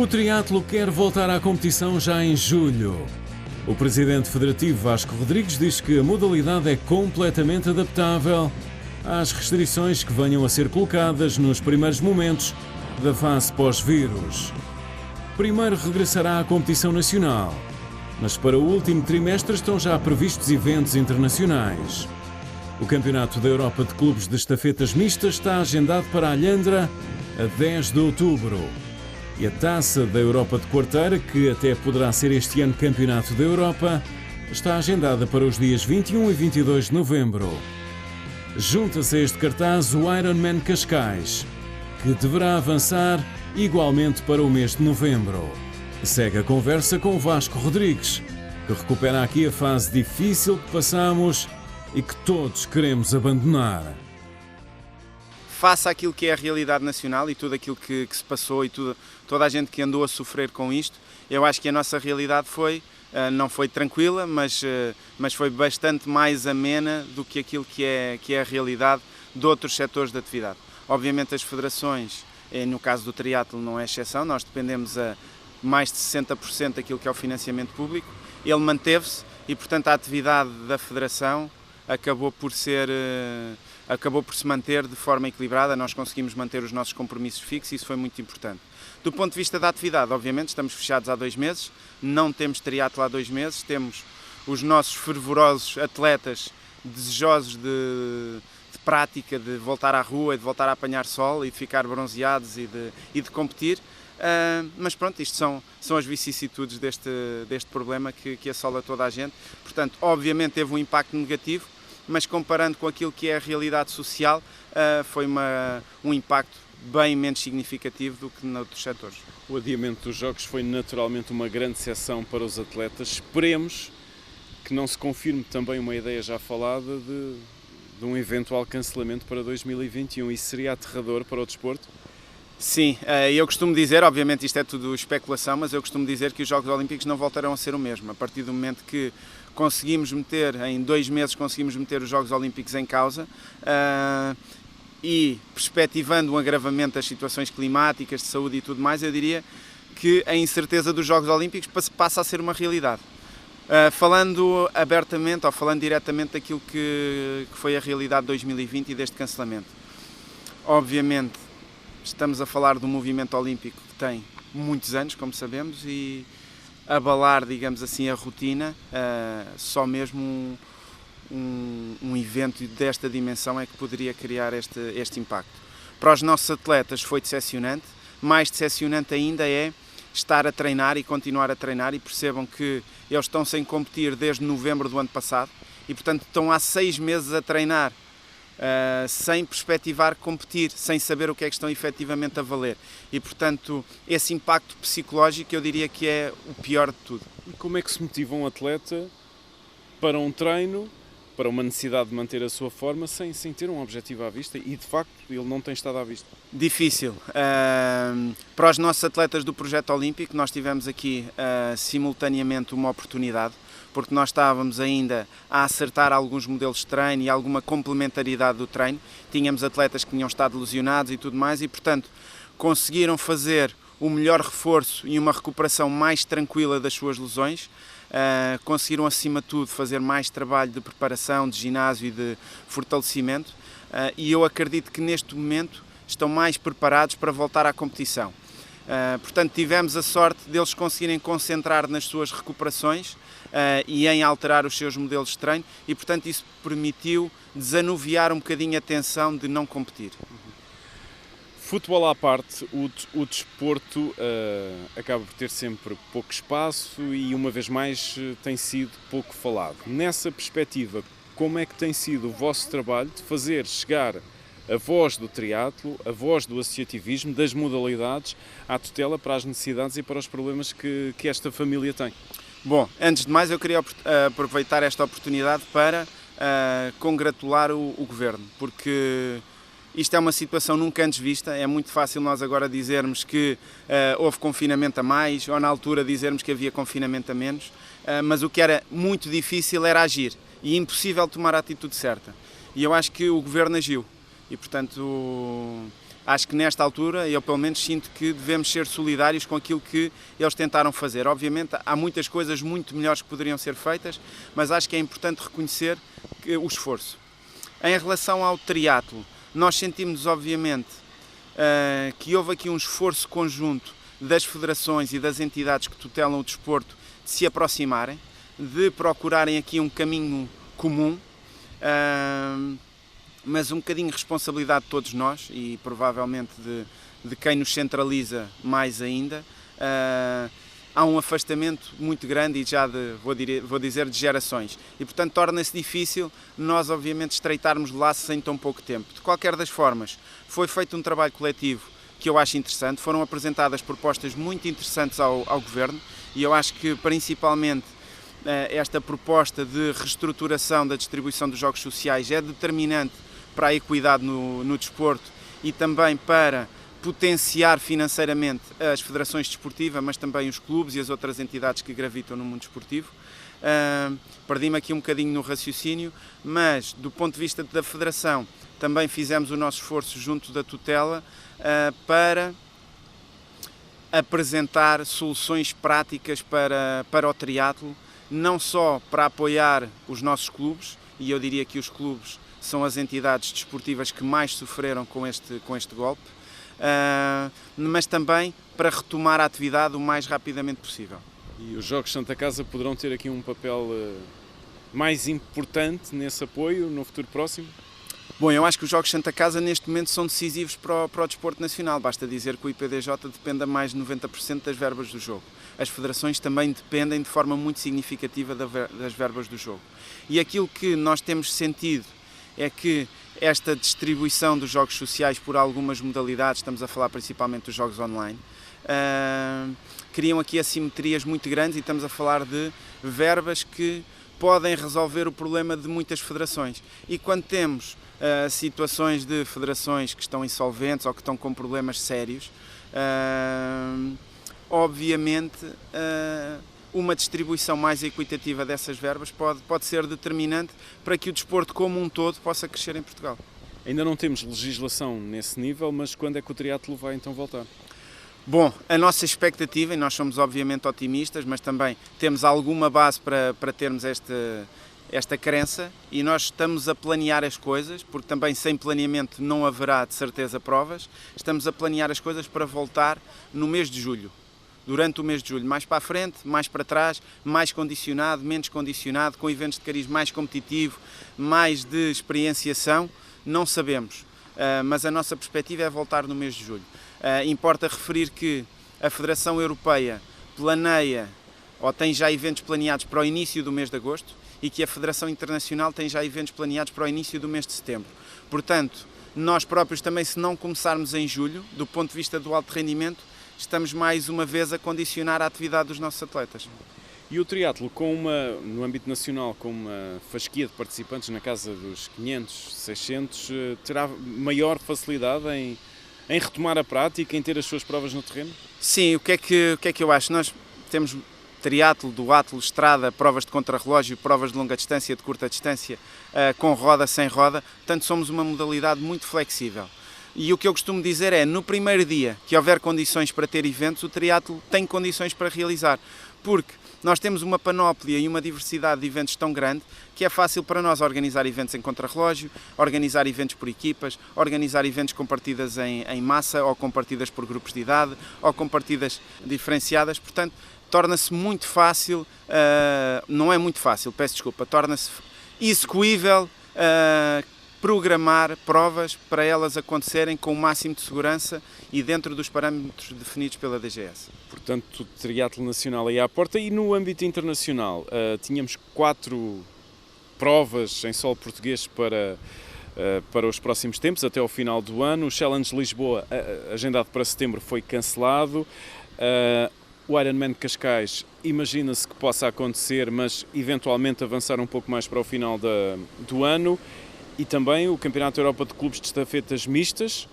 O triatlo quer voltar à competição já em julho. O presidente federativo Vasco Rodrigues diz que a modalidade é completamente adaptável às restrições que venham a ser colocadas nos primeiros momentos da fase pós-vírus. Primeiro regressará à competição nacional, mas para o último trimestre estão já previstos eventos internacionais. O Campeonato da Europa de Clubes de Estafetas Mistas está agendado para Alhandra a 10 de outubro. E a Taça da Europa de Quarteira, que até poderá ser este ano Campeonato da Europa, está agendada para os dias 21 e 22 de novembro. Junta-se a este cartaz o Ironman Cascais, que deverá avançar igualmente para o mês de novembro. Segue a conversa com Vasco Rodrigues, que recupera aqui a fase difícil que passamos e que todos queremos abandonar. Face àquilo que é a realidade nacional e tudo aquilo que se passou e toda a gente que andou a sofrer com isto, eu acho que a nossa realidade não foi tranquila, mas foi bastante mais amena do que aquilo que é a realidade de outros setores de atividade. Obviamente as federações, no caso do triatlo não é exceção, nós dependemos a mais de 60% daquilo que é o financiamento público, ele manteve-se e portanto a atividade da federação acabou por se manter de forma equilibrada, nós conseguimos manter os nossos compromissos fixos e isso foi muito importante. Do ponto de vista da atividade, obviamente, estamos fechados há 2 meses, não temos triatlo há 2 meses, temos os nossos fervorosos atletas desejosos de prática, de voltar à rua, de voltar a apanhar sol e de ficar bronzeados e de competir, mas pronto, isto são as vicissitudes deste problema que assola toda a gente, portanto, obviamente teve um impacto negativo, mas comparando com aquilo que é a realidade social, foi um impacto bem menos significativo do que noutros setores. O adiamento dos Jogos foi naturalmente uma grande decepção para os atletas. Esperemos que não se confirme também uma ideia já falada de um eventual cancelamento para 2021. Isso seria aterrador para o desporto? Sim, eu costumo dizer, obviamente isto é tudo especulação, mas eu costumo dizer que os Jogos Olímpicos não voltarão a ser o mesmo. A partir do momento que em 2 meses conseguimos meter os Jogos Olímpicos em causa e perspectivando um agravamento das situações climáticas, de saúde e tudo mais, eu diria que a incerteza dos Jogos Olímpicos passa a ser uma realidade. Falando abertamente ou falando diretamente daquilo que foi a realidade de 2020 e deste cancelamento. Obviamente estamos a falar de um movimento olímpico que tem muitos anos, como sabemos, e abalar, digamos assim, a rotina, só mesmo um evento desta dimensão é que poderia criar este impacto. Para os nossos atletas foi decepcionante, mais decepcionante ainda é estar a treinar e continuar a treinar e percebam que eles estão sem competir desde novembro do ano passado e portanto estão há 6 meses a treinar sem perspectivar competir, sem saber o que é que estão efetivamente a valer e portanto esse impacto psicológico eu diria que é o pior de tudo. E como é que se motiva um atleta para um treino, para uma necessidade de manter a sua forma sem ter um objetivo à vista e de facto ele não tem estado à vista? Difícil. Para os nossos atletas do projeto olímpico nós tivemos aqui simultaneamente uma oportunidade porque nós estávamos ainda a acertar alguns modelos de treino e alguma complementaridade do treino. Tínhamos atletas que tinham estado lesionados e tudo mais e, portanto, conseguiram fazer o melhor reforço e uma recuperação mais tranquila das suas lesões. Conseguiram, acima de tudo, fazer mais trabalho de preparação, de ginásio e de fortalecimento. E eu acredito que, neste momento, estão mais preparados para voltar à competição. Portanto, tivemos a sorte deles conseguirem concentrar nas suas recuperações e em alterar os seus modelos de treino e, portanto, isso permitiu desanuviar um bocadinho a tensão de não competir. Futebol à parte, o desporto acaba por ter sempre pouco espaço e, uma vez mais, tem sido pouco falado. Nessa perspectiva, como é que tem sido o vosso trabalho de fazer chegar a voz do triatlo, a voz do associativismo, das modalidades, à tutela para as necessidades e para os problemas que esta família tem? Bom, antes de mais eu queria aproveitar esta oportunidade para congratular o Governo, porque isto é uma situação nunca antes vista, é muito fácil nós agora dizermos que houve confinamento a mais, ou na altura dizermos que havia confinamento a menos, mas o que era muito difícil era agir e impossível tomar a atitude certa. E eu acho que o Governo agiu e, portanto, Acho que nesta altura, eu pelo menos sinto que devemos ser solidários com aquilo que eles tentaram fazer. Obviamente há muitas coisas muito melhores que poderiam ser feitas, mas acho que é importante reconhecer o esforço. Em relação ao triatlo, nós sentimos obviamente que houve aqui um esforço conjunto das federações e das entidades que tutelam o desporto de se aproximarem, de procurarem aqui um caminho comum, mas um bocadinho de responsabilidade de todos nós e provavelmente de quem nos centraliza mais ainda. Há um afastamento muito grande e já vou dizer de gerações e portanto torna-se difícil nós obviamente estreitarmos laços em tão pouco tempo. De qualquer das formas, foi feito um trabalho coletivo que eu acho interessante, foram apresentadas propostas muito interessantes ao Governo e eu acho que principalmente esta proposta de reestruturação da distribuição dos jogos sociais é determinante para a equidade no desporto e também para potenciar financeiramente as federações desportivas, mas também os clubes e as outras entidades que gravitam no mundo desportivo. Perdi-me aqui um bocadinho no raciocínio, mas do ponto de vista da federação também fizemos o nosso esforço junto da tutela para apresentar soluções práticas para o triatlo, não só para apoiar os nossos clubes, e eu diria que os clubes são as entidades desportivas que mais sofreram com este golpe, mas também para retomar a atividade o mais rapidamente possível. E os Jogos Santa Casa poderão ter aqui um papel mais importante nesse apoio no futuro próximo? Bom, eu acho que os Jogos Santa Casa neste momento são decisivos para o desporto nacional. Basta dizer que o IPDJ depende a mais de 90% das verbas do jogo. As federações também dependem de forma muito significativa das verbas do jogo. E aquilo que nós temos sentido é que esta distribuição dos jogos sociais por algumas modalidades, estamos a falar principalmente dos jogos online, criam aqui assimetrias muito grandes e estamos a falar de verbas que podem resolver o problema de muitas federações. E quando temos situações de federações que estão insolventes ou que estão com problemas sérios, obviamente uma distribuição mais equitativa dessas verbas pode ser determinante para que o desporto como um todo possa crescer em Portugal. Ainda não temos legislação nesse nível, mas quando é que o triatlo vai então voltar? Bom, a nossa expectativa, e nós somos obviamente otimistas, mas também temos alguma base para termos esta crença e nós estamos a planear as coisas, porque também sem planeamento não haverá de certeza provas, estamos a planear as coisas para voltar no mês de julho. Durante o mês de julho, mais para a frente, mais para trás, mais condicionado, menos condicionado, com eventos de cariz mais competitivo, mais de experienciação, não sabemos, mas a nossa perspectiva é voltar no mês de julho. Importa referir que a Federação Europeia planeia ou tem já eventos planeados para o início do mês de agosto e que a Federação Internacional tem já eventos planeados para o início do mês de setembro. Portanto, nós próprios também, se não começarmos em julho, do ponto de vista do alto rendimento, estamos mais uma vez a condicionar a atividade dos nossos atletas. E o triatlo, no âmbito nacional, com uma fasquia de participantes na casa dos 500, 600, terá maior facilidade em retomar a prática, em ter as suas provas no terreno? Sim, o que é que eu acho? Nós temos triatlo, duatlo, estrada, provas de contrarrelógio, provas de longa distância, de curta distância, com roda, sem roda, portanto somos uma modalidade muito flexível. E o que eu costumo dizer é, no primeiro dia que houver condições para ter eventos, o triatlo tem condições para realizar, porque nós temos uma panóplia e uma diversidade de eventos tão grande que é fácil para nós organizar eventos em contrarrelógio, organizar eventos por equipas, organizar eventos com partidas em massa ou com partidas por grupos de idade ou com partidas diferenciadas, portanto torna-se muito fácil, não é muito fácil, peço desculpa, torna-se execuível programar provas para elas acontecerem com o máximo de segurança e dentro dos parâmetros definidos pela DGS. Portanto, o triatlo nacional aí à porta. E no âmbito internacional, tínhamos 4 provas em solo português para os próximos tempos, até ao final do ano. O Challenge Lisboa, agendado para setembro, foi cancelado. O Ironman de Cascais, imagina-se que possa acontecer, mas eventualmente avançar um pouco mais para o final do ano. E também o Campeonato da Europa de Clubes de Estafetas Mistas,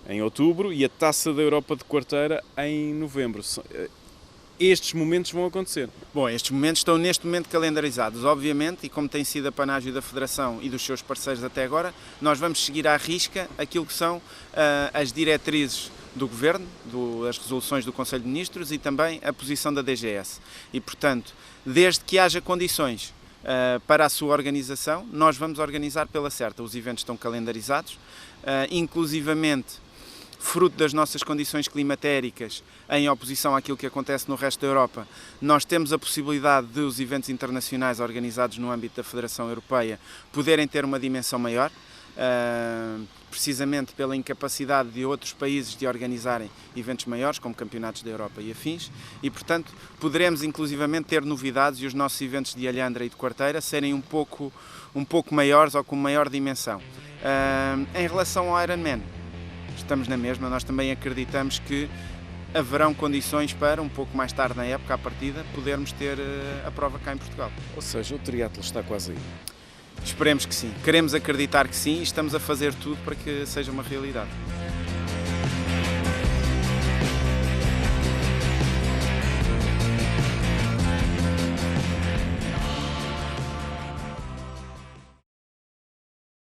em outubro, e a Taça da Europa de Quarteira, em novembro. estes momentos vão acontecer? Bom, estes momentos estão neste momento calendarizados, obviamente, e como tem sido a panágio da Federação e dos seus parceiros até agora, nós vamos seguir à risca aquilo que são as diretrizes do Governo, as resoluções do Conselho de Ministros e também a posição da DGS. E, portanto, desde que haja condições para a sua organização, nós vamos organizar pela certa. Os eventos estão calendarizados, inclusivamente fruto das nossas condições climatéricas, em oposição àquilo que acontece no resto da Europa, nós temos a possibilidade de os eventos internacionais organizados no âmbito da Federação Europeia poderem ter uma dimensão maior, precisamente pela incapacidade de outros países de organizarem eventos maiores, como campeonatos da Europa e afins, e portanto poderemos inclusivamente ter novidades e os nossos eventos de Alhandra e de Quarteira serem um pouco maiores ou com maior dimensão. Em relação ao Ironman, estamos na mesma, nós também acreditamos que haverão condições para, um pouco mais tarde na época, à partida, podermos ter a prova cá em Portugal. Ou seja, o triatlo está quase aí. Esperemos que sim, queremos acreditar que sim e estamos a fazer tudo para que seja uma realidade.